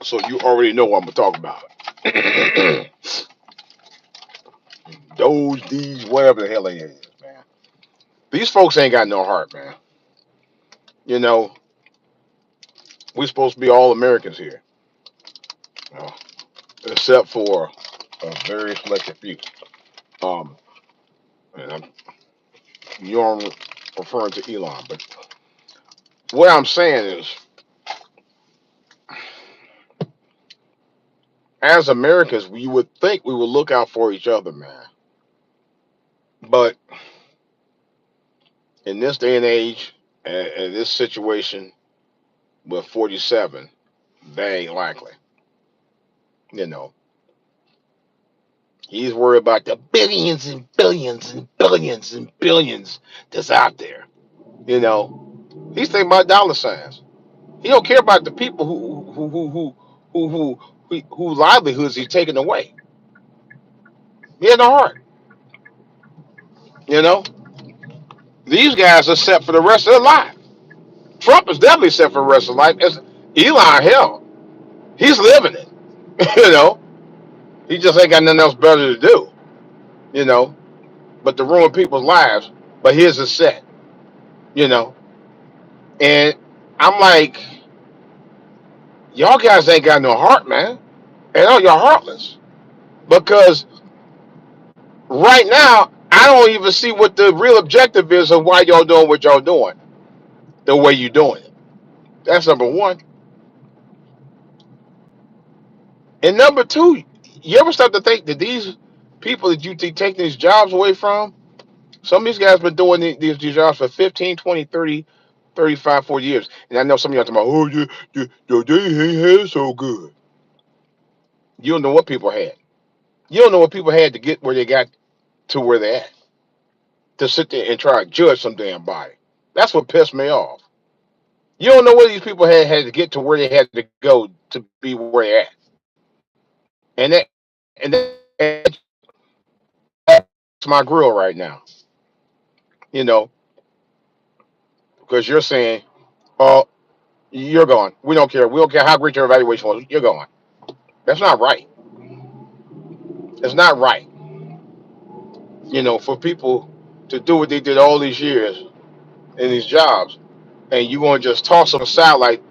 So you already know what I'm talking about. Those, these, whatever the hell they is, man. These folks ain't got no heart, man. You know, we supposed to be all Americans here, you know, except for a very selected few. Um, and you're referring to Elon, but what I'm saying is, as Americans, we would think we would look out for each other, man. But in this day and age, and this situation with 47, they ain't likely. You know, he's worried about the billions and billions and billions and billions that's out there. You know, he's thinking about dollar signs. He don't care about the people who livelihoods he's taking away. He has no heart. You know, these guys are set for the rest of their life. Trump is definitely set for the rest of his life. As Elon, hell, he's living it. You know, he just ain't got nothing else better to do. You know, but to ruin people's lives. But his is set. You know, and I'm like, y'all guys ain't got no heart, man. And all y'all heartless because right now I don't even see what the real objective is of why y'all doing what y'all doing the way you doing it. That's number one. And number two, you ever start to think that these people that you take these jobs away from, some of these guys been doing these jobs for 15, 20, 30, 35, 40 years. And I know some of y'all talking about, oh, they ain't had so good. You don't know what people had. You don't know what people had to get where they got to where they at. To sit there and try to judge some damn body. That's what pissed me off. You don't know what these people had to get to where they had to go to be where they at. And that's my grill right now. You know, because you're saying, oh, you're gone. We don't care. We don't care how great your evaluation was. You're gone. That's not right. It's not right. You know, for people to do what they did all these years in these jobs, and you going to just toss them aside like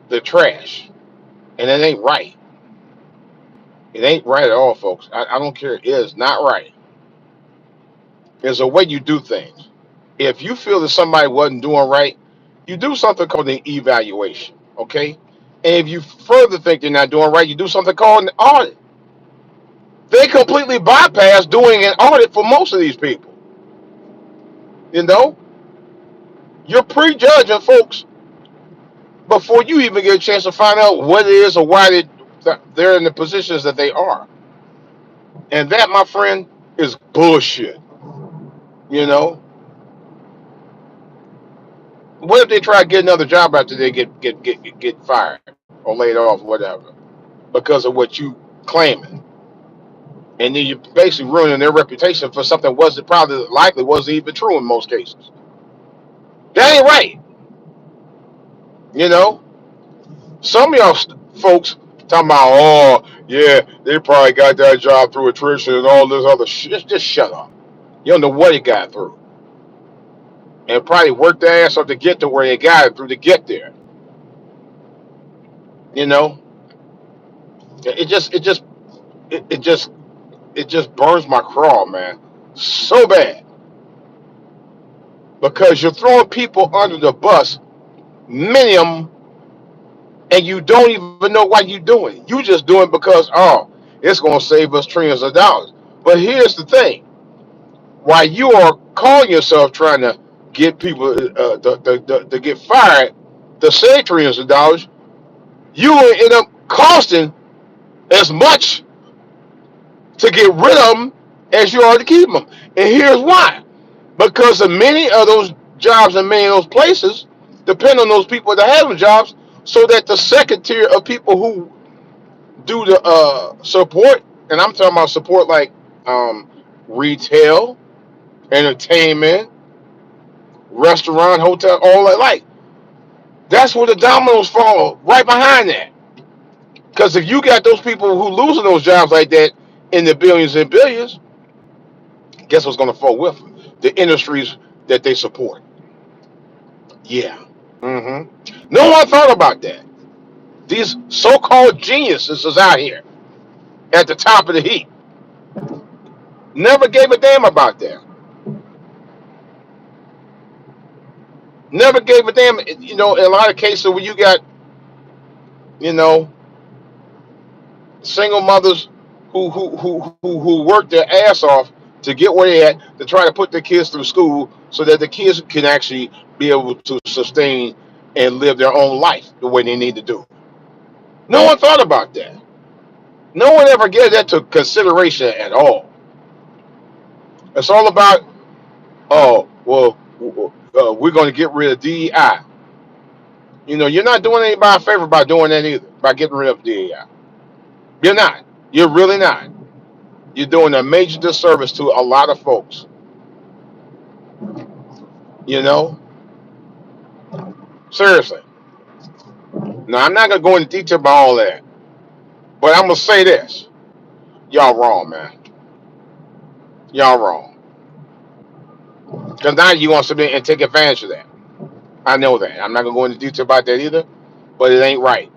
the trash, and it ain't right. It ain't right at all, folks. I don't care. It is not right. There's a way you do things. If you feel that somebody wasn't doing right, you do something called an evaluation. Okay? And if you further think they're not doing right, you do something called an audit. They completely bypass doing an audit for most of these people. You know? You're prejudging folks before you even get a chance to find out what it is or why they're in the positions that they are. And that, my friend, is bullshit. You know? What if they try to get another job after they get fired or laid off, whatever, because of what you claiming, and then you're basically ruining their reputation for something wasn't probably likely wasn't even true in most cases. That ain't right. You know, some of y'all folks talking about, oh yeah, they probably got that job through attrition and all this other shit. Just shut up. You don't know what he got through, and probably worked their ass off to get to where they got it through to get there. You know, it just it just it just it just burns my craw, man, so bad because you're throwing people under the bus, many of them, and you don't even know why you're doing it. You just doing it because it's gonna save us trillions of dollars. But here's the thing: while you are calling yourself trying to get people to get fired to save trillions of dollars, you will end up costing as much to get rid of them as you are to keep them. And here's why: because of many of those jobs and many of those places depend on those people that have the jobs, so that the second tier of people who do the support, and I'm talking about support like retail, entertainment, restaurant, hotel, all that, like that's where the dominoes fall right behind that. Because if you got those people who losing those jobs like that in the billions and billions, guess what's going to fall with them? The industries that they support. Yeah. No one thought about that. These so-called geniuses is out here at the top of the heap. Never gave a damn about that. Never gave a damn. In a lot of cases where you got, you know, single mothers who work their ass off to get where they at to try to put their kids through school so that the kids can actually be able to sustain and live their own life the way they need to do. No one thought about that. No one ever gave that to consideration at all. It's all about, oh, well, we're going to get rid of DEI. You're not doing anybody a favor by doing that either, by getting rid of DEI. You're not. You're really not. You're doing a major disservice to a lot of folks. You know, seriously. Now, I'm not going to go into detail about all that, but I'm going to say this. Y'all wrong, man. Y'all wrong. Because now you want something and take advantage of that. I know that. I'm not going to go into detail about that either, but it ain't right.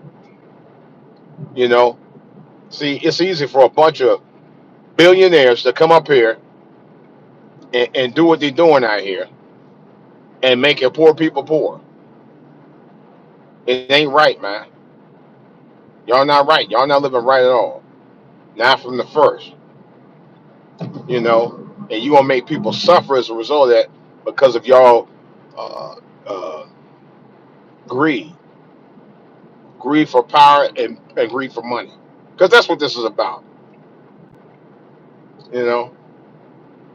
You know, see, it's easy for a bunch of billionaires to come up here and do what they're doing out here and making poor people poor. It ain't right, man. Y'all not right. Y'all not living right at all. Not from the first, and you gonna make people suffer as a result of that because of y'all uh, uh, greed, greed for power and greed for money, because that's what this is about. You know,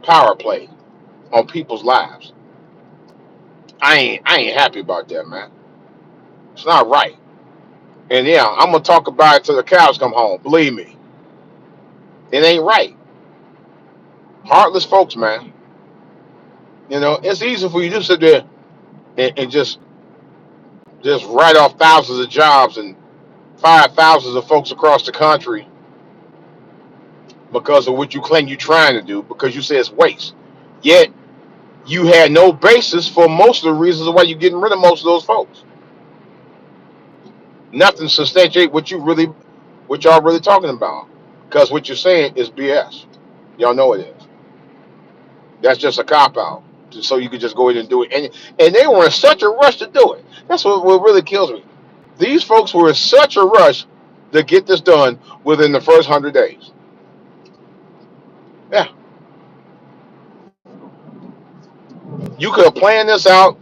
power play on people's lives. I ain't happy about that, man. It's not right. And yeah, I'm gonna talk about it till the cows come home. Believe me, it ain't right. Heartless folks, man. It's easy for you to sit there and just write off thousands of jobs and fire thousands of folks across the country because of what you claim you're trying to do because you say it's waste. Yet you had no basis for most of the reasons why you're getting rid of most of those folks. Nothing to substantiate what y'all really talking about. Because what you're saying is BS. Y'all know it is. That's just a cop out. So you could just go in and do it. And they were in such a rush to do it. That's what really kills me. These folks were in such a rush to get this done within the first 100 days. Yeah. You could have planned this out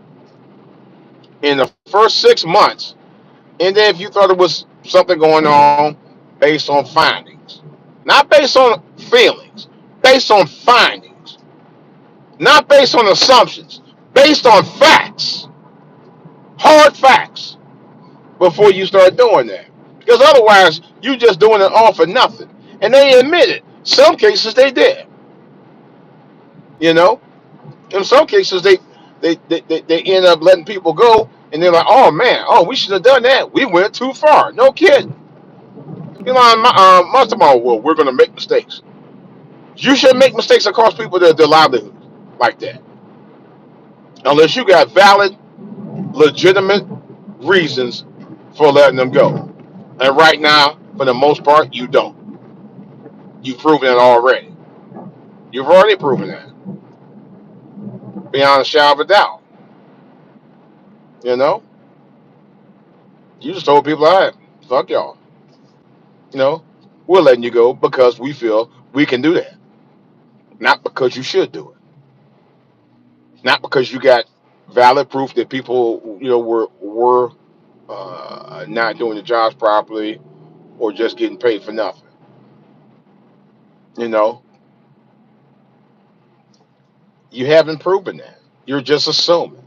in the first 6 months, and then if you thought it was something going on, based on findings, not based on feelings, based on findings, not based on assumptions, based on facts, hard facts, before you start doing that. Because otherwise, you just doing it all for nothing. And they admit it. Some cases they did. You know, in some cases they end up letting people go, and they're like, oh man, oh we should have done that. We went too far. No kidding. Most of all, well, we're gonna make mistakes. You shouldn't make mistakes that cost people their livelihood like that, unless you got valid, legitimate reasons for letting them go. And right now, for the most part, you don't. You've proven it already. You've already proven that beyond a shadow of a doubt. You know, you just told people, all right, fuck y'all. You know, we're letting you go because we feel we can do that, not because you should do it, not because you got valid proof that people, were not doing the jobs properly or just getting paid for nothing. You know, you haven't proven that. You're just assuming.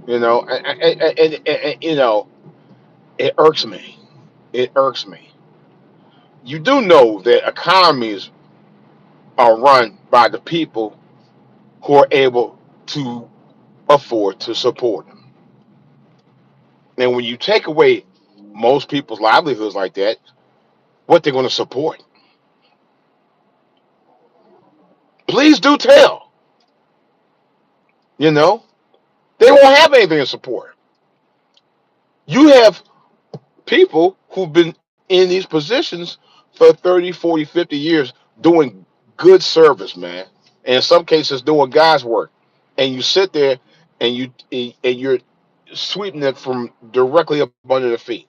And it irks me. It irks me. You do know that economies are run by the people who are able to afford to support them. And when you take away most people's livelihoods like that, what they're going to support. Please do tell. You know, they won't have anything to support. You have people who've been in these positions for 30, 40, 50 years doing good service, man. And in some cases doing God's work. And you sit there and you're sweeping it from directly up under the feet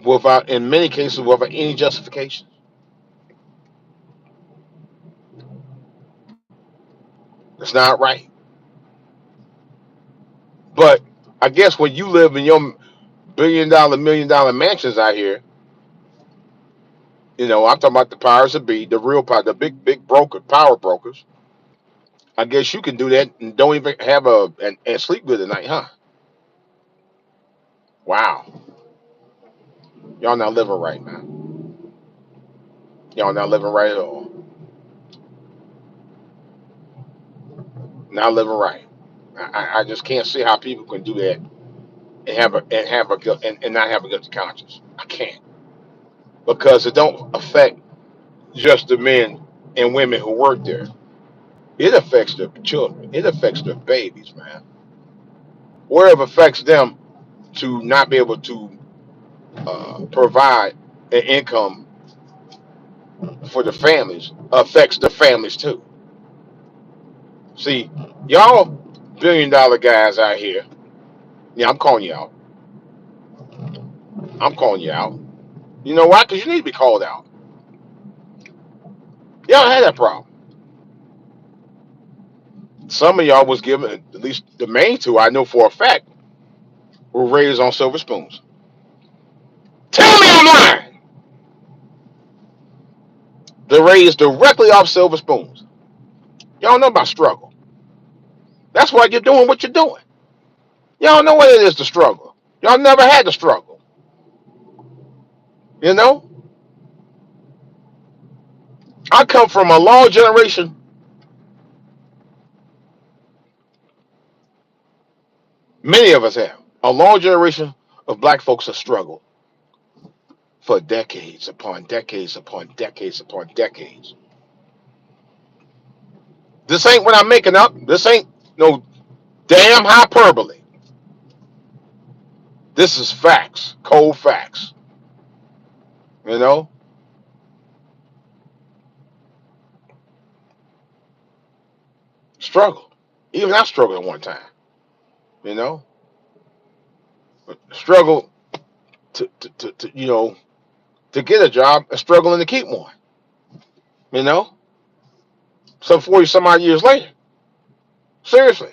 without, in many cases, without any justification. It's not right. But I guess when you live in your billion-dollar, million-dollar mansions out here, I'm talking about the powers that be, the real power, the big broker, power brokers. I guess you can do that and don't even have and sleep good at night, huh? Wow, y'all not living right now. Y'all not living right at all. Not living right. I just can't see how people can do that and not have a guilty conscience. I can't, because it don't affect just the men and women who work there. It affects the children. It affects the babies, man. Where it affects them to not be able to provide an income for the families affects the families too. See, y'all billion-dollar guys out here. Yeah, I'm calling you out. I'm calling you out. You know why? Because you need to be called out. Y'all had that problem. Some of y'all was given, at least the main two I know for a fact, were raised on silver spoons. Tell me I'm lying. They're raised directly off silver spoons. Y'all know about struggle. That's why you're doing what you're doing. Y'all know what it is to struggle. Y'all never had to struggle. You know? I come from a long generation. Many of us have. A long generation of black folks have struggled for decades upon decades upon decades upon decades. This ain't what I'm making up. This ain't no damn hyperbole. This is facts, cold facts. You know, struggle. Even I struggled at one time. You know, struggle to get a job and struggling to keep one. You know, some 40 some odd years later. Seriously,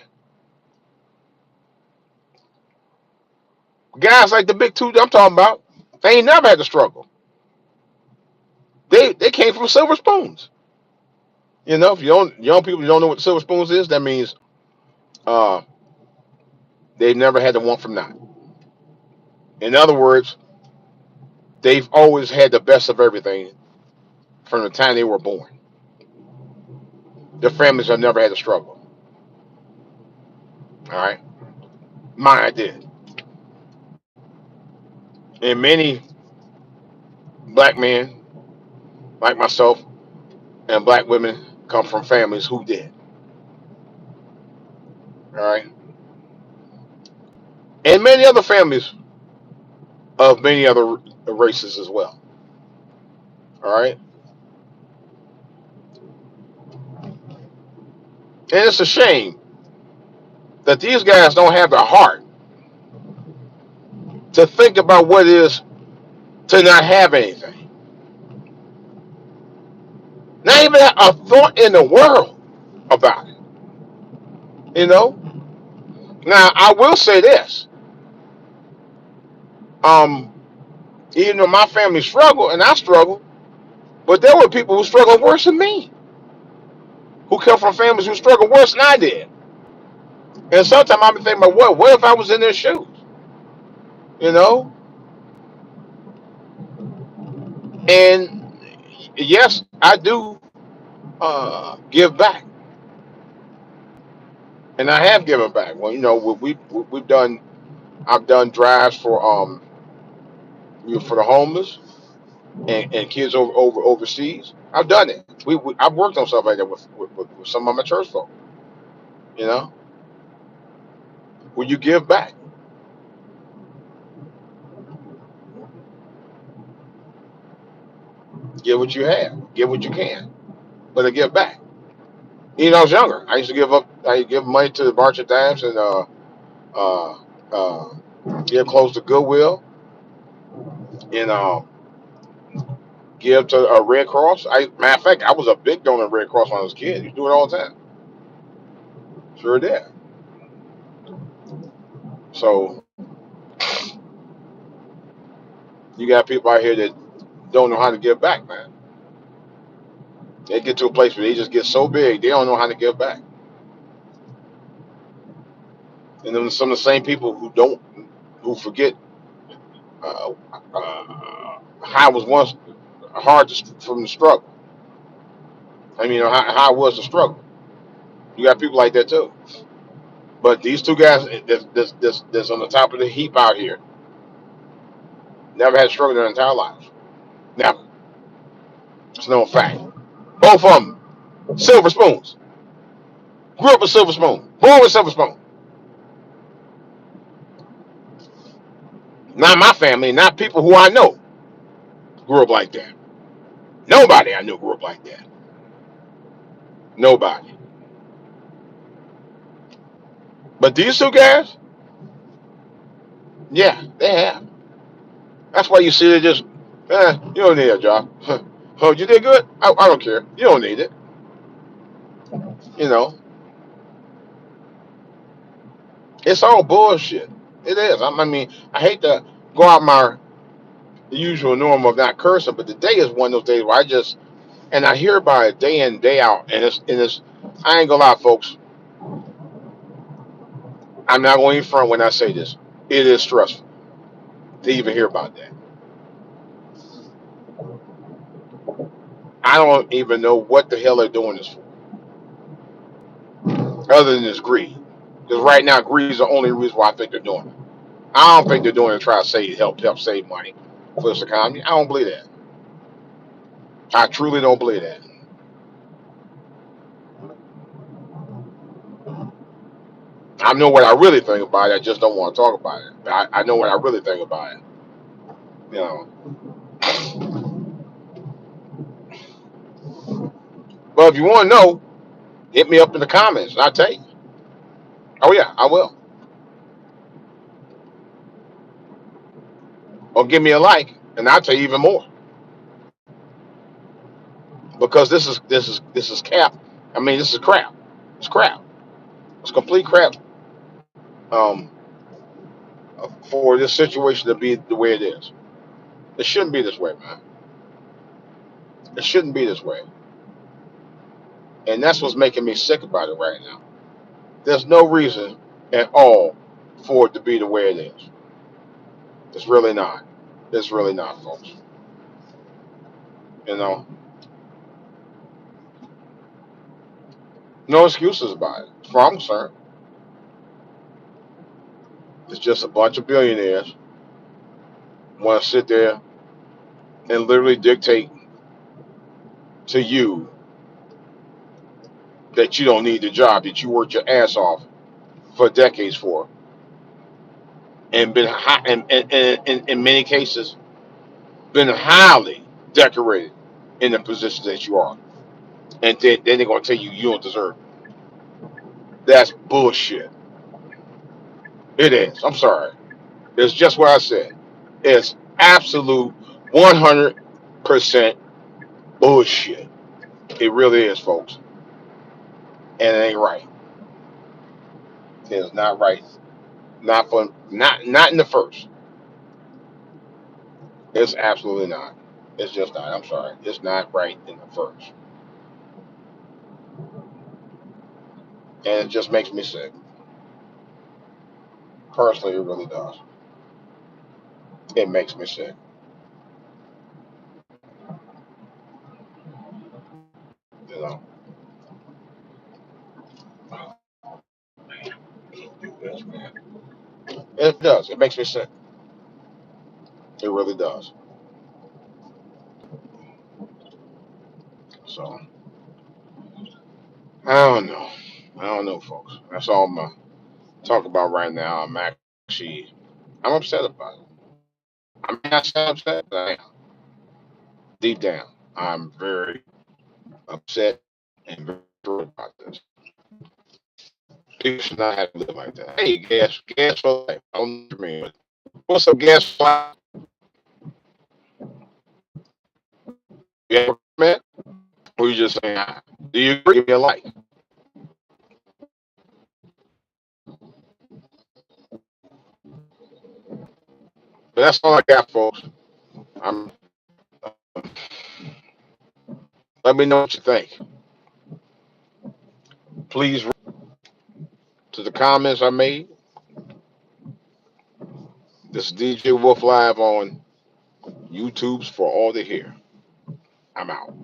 guys like the big two I'm talking about, they ain't never had to struggle. They came from silver spoons. If you don't young people don't know what silver spoons is, that means uh, they've never had to want from not. In other words, they've always had the best of everything from the time they were born. Their families have never had to struggle. All right, mine did, and many black men like myself and black women come from families who did. All right, and many other families of many other races as well. All right, and it's a shame that these guys don't have the heart to think about what it is to not have anything. Not even a thought in the world about it. You know. Now I will say this. Um, Even though my family struggled and I struggled, but there were people who struggled worse than me, who come from families who struggled worse than I did. And sometimes I've been thinking about what if I was in their shoes? You know? And yes, I do give back, and I have given back. Well, we've done. I've done drives for the homeless and kids overseas. I've done it. I've worked on stuff like that with some of my church folk. You know, when you give back, give what you have, give what you can, but to give back. You know, I was younger. I used to give up. I used to give money to the March of Dimes and uh, uh, give clothes to Goodwill and give to a Red Cross. Matter of fact, I was a big donor of Red Cross when I was a kid. You do it all the time. Sure did. So you got people out here that don't know how to give back, man. They get to a place where they just get so big they don't know how to give back. And then some of the same people who forget how it was once hard from the struggle. I mean, how it was the struggle. You got people like that too. But these two guys that's on the top of the heap out here never had struggle their entire lives. Never. It's no fact. Both of them silver spoons. Grew up with silver spoon. Born with silver spoon. Not my family, not people who I know grew up like that. Nobody I knew grew up like that. Nobody. But these two guys, yeah, they have. That's why you see they just, you don't need a job. Oh, you did good? I don't care. You don't need it. You know, it's all bullshit. It is. I mean, I hate to go out my usual norm of not cursing, but today is one of those days where I just, and I hear about it day in, day out, and it's, I ain't gonna lie, folks, I'm not going to front when I say this. It is stressful to even hear about that. I don't even know what the hell they're doing this for, other than this greed. Because right now, greed is the only reason why I think they're doing it. I don't think they're doing it to try to help save money for this economy. I don't believe that. I truly don't believe that. I know what I really think about it. I just don't want to talk about it. I know what I really think about it. You know. But if you want to know, hit me up in the comments and I'll tell you. Oh yeah, I will. Or give me a like and I'll tell you even more. Because this is cap. I mean, this is crap. It's crap. It's complete crap. Um, for this situation to be the way it is, it shouldn't be this way, man. It shouldn't be this way, and that's what's making me sick about it right now. There's no reason at all for it to be the way it is. It's really not. It's really not, folks. You know, no excuses about it. As far as I'm concerned, it's just a bunch of billionaires want to sit there and literally dictate to you that you don't need the job that you worked your ass off for decades for, and been high, and in many cases been highly decorated in the position that you are, and then they're gonna tell you you don't deserve it. That's bullshit. It is. I'm sorry. It's just what I said. It's absolute 100% bullshit. It really is, folks, and it ain't right. It is not right. Not in the first. It's absolutely not. It's just not. I'm sorry. It's not right in the first, and it just makes me sick. Personally, it really does. It makes me sick. You know. Oh, man, I can't do this, man. It does. It makes me sick. It really does. So I don't know. I don't know, folks. That's all I'm gonna talk about right now. I'm upset about it. I mean, I say upset, but I am deep down. I'm very upset and very hurt about this. People should not have to live like that. Hey, gas for life. I don't know what you mean. But what's up, gas for life? You have a comment? Or you just saying, do you agree? Give me a like. But that's all I got, folks. I'm. Let me know what you think. Please, to the comments I made. This is DJ Wolf Live on YouTube's for all to hear. I'm out.